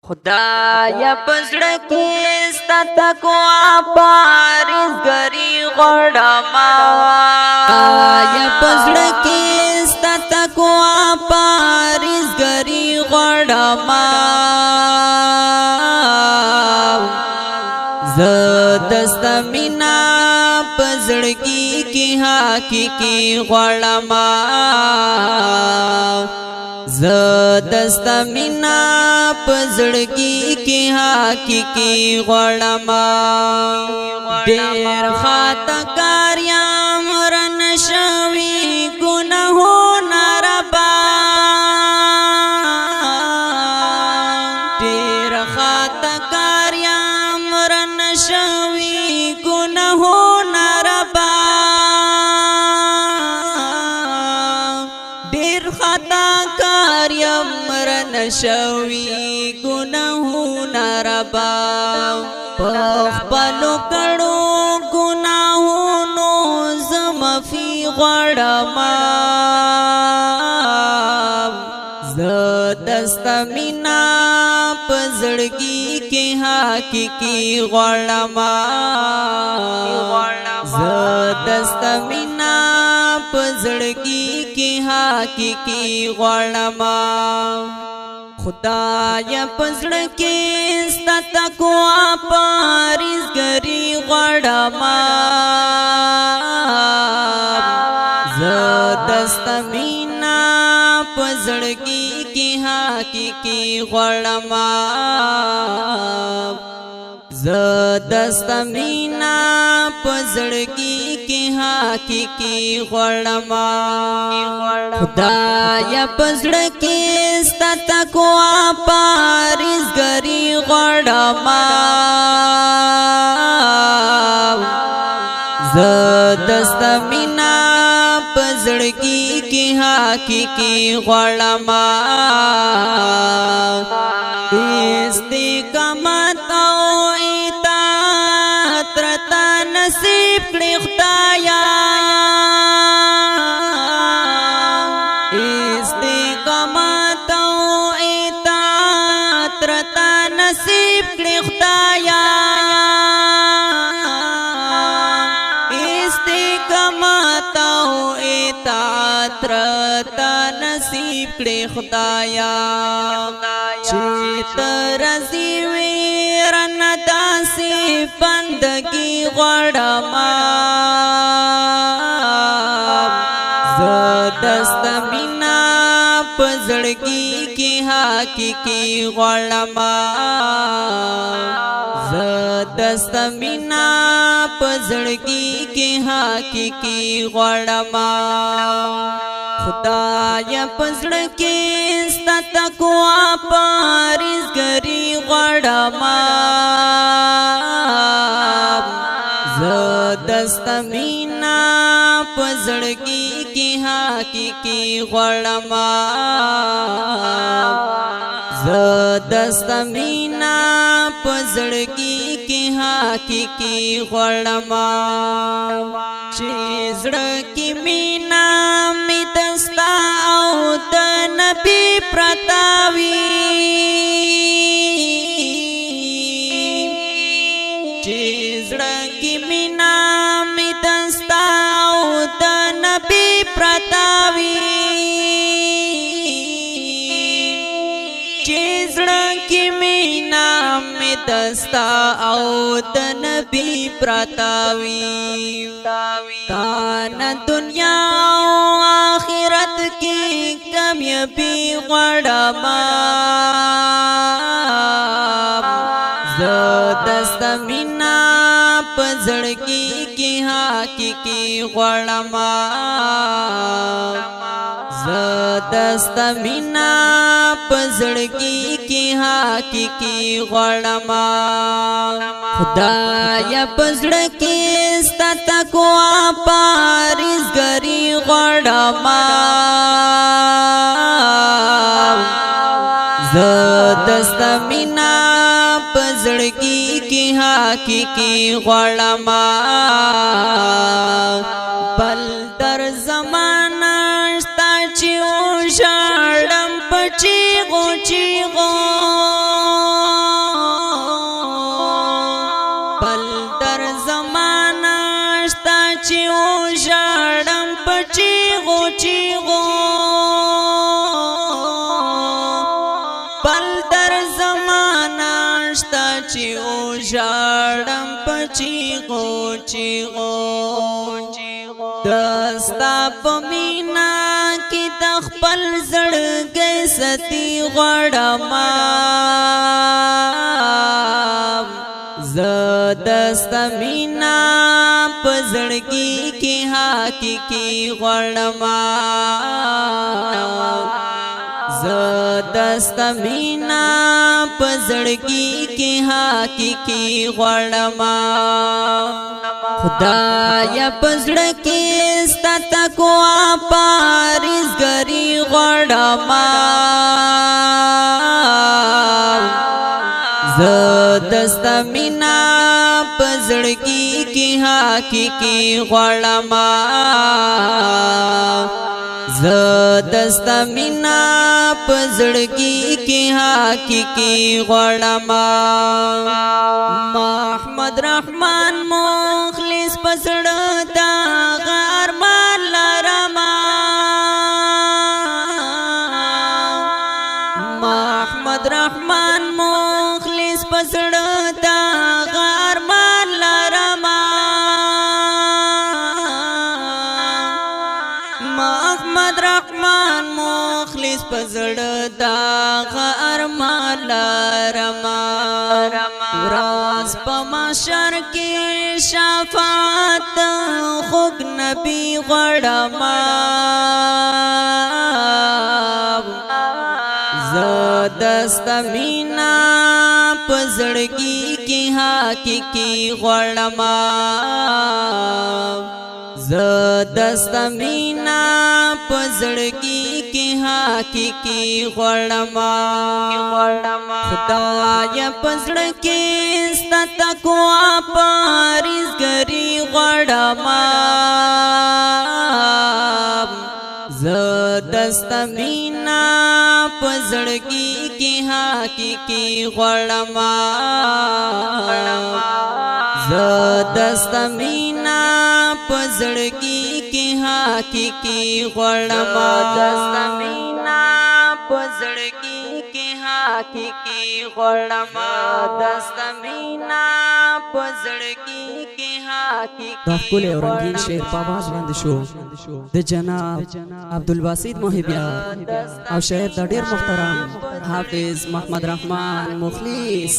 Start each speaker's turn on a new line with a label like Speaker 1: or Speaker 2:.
Speaker 1: خدایا پزړه کې ستا تقوا پارېزګري غواړمه یا پزړه کې ستا تقوا پارېزګري غواړمه زه دستا مینا پزړګي کې حقيقي غواړمه زه دستا مینا پزړګي کې حقيقي غواړمه ډېر خاطا کاریام رن شوي ګناهونه ربا ډېر خاطا کاریام رن شوي ګناهونه ربا ډېر خاطا کاریام رن شوي ګناهونه ربا پخپلو کړو ګناهونو زمفي غواړمه زه دستا مینا پزړګي کې حقيقي غواړمه زه دستا مینا پزړګي کې حقيقي غواړمه خدایا پزړه کې ستا تقوا پارېزګري غواړمه زه دستا مینا پزړګي کې حقيقي غواړمه زه دستا مینا پزړګي کې حقيقي غواړمه خدایا پزړه کې ستا تقوا پارېزګري غواړمه زه دستا مینا پزړګي کې حقيقي غواړمه استقامت او اطاعت رتا نصیب کړې خدایا استقامت او اطاعت رتا نصیب کړې خدایا استقامت او اطاعت رتا نصیب کړې خدایا چې ترزي ويرن داسې بندگی غواړمه زه دستا مینا پزړګي کې حقيقي غواړمه زه دستا مینا پزړګي کې حقيقي غواړمه خدایا پزړه کې ستا تقوا پارېزګري غواړمه زه دستا مینا پزړګي کې حقيقي غواړمه زه دستا مینا پزړګي کې حقيقي غواړمه چې زړه کې مینا می دستا او د نبي پرتاوي چې زړه کې مینا می دستا او د نبي پرتاوي چې زړه کې مینا می دستا او د نبي پرتاوي کان دنیا او آخرت کې کامیابی غواړمه زه دستا مینا پزړګي کې حقيقي غواړمه زه دستا مینا پزړګي کې حقيقي غواړمه خدایا پزړه کې ستا تقوا پارېزګري غواړمه زه دستا مینا پزړګي کې حقيقي غواړمه بل در زمانہ شتا چې وشاړم پچی غو زمانہ شتا چی او جاڑم پچیغو چیغو دستا پمینا کی تخپل زړګي ستی غړما زدستا مینا پزړګي کی حقيقي غړما زدستا مینا پزړګي کی حقيقي غړما خدایا پزړکی ستا تقوا پاریز گری غړما زدستا مینا پزړکی کی حقيقي غړما زدستا مینا پزړکی کی حقيقي غړما محمد رحمان مخلص پسړتا غار مال رما محمد رحمان مخلص پسړتا غار مال رما محمد رحمان مخلص پسړتا غار مال رما راز پماشر کی شفاعت خوگ نبی غړما زدستا مینا پزړګي کی حقيقي غړما زدستا مینا پزړګي کی حقيقي غړما خدایا پزړکی ستا تقوا پاریز گری غړما زدستا مینا پزړکی کی حقيقي غړما زدستا مینا پزړکی کی حقيقي غړما زدستا مینا پزړکی کی حقيقي غړما زدستا مینا پزړکی کی حقيقي
Speaker 2: دا ښکلی او رنګین شعر په آواز باندې شو د جناب عبدالباسط محبیار او شاعر د ډېر محترم حافظ محمد رحمان مخلص